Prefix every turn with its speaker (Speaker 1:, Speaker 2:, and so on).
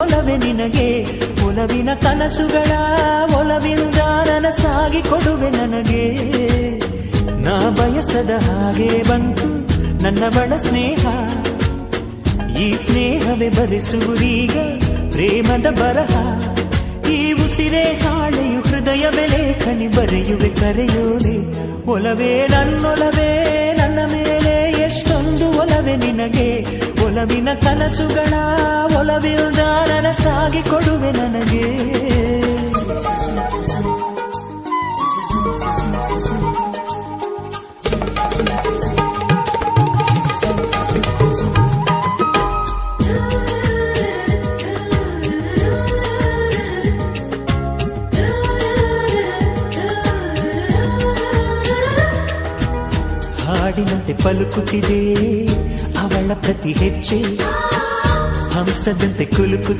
Speaker 1: ಒಲವೆ ನಿನಗೆ ಒಲವಿನ ಕನಸುಗಳ ಒಲವಿಂದ ನನಸಾಗಿ ಕೊಡುವೆ ನನಗೆ ನಾ ಬಯಸದ ಹಾಗೆ ಬಂತು ನನ್ನ ಬಡ ಸ್ನೇಹ ಈ ಸ್ನೇಹವೇ ಬರೆಸುವುದೀಗ ಪ್ರೇಮದ ಬರಹ ಈ ಉಸಿರೇ ಹಾಳೆಯು ಹೃದಯವೇ ಲೇಖನಿ ಬರೆಯುವೆ ಕರೆಯೋಲೆ ಒಲವೇ ನನ್ನೊಲವೇ ನನ್ನ ಮೇಲೆ ಎಷ್ಟೊಂದು ಒಲವೆ ನಿನಗೆ ಒಲವಿನ ಕನಸುಗಳ ಒಲವಿಲ್ದ ನನಸಾಗಿ ಕೊಡುವೆ ನನಗೆ ಹಾಡಿನಂತೆ ಪಲುಕುತ್ತಿದೆ ಅವಳ ಪ್ರತಿ ಹೆಜ್ಜೆ ಹಂಸದಂತೆ ಕುಲುಕು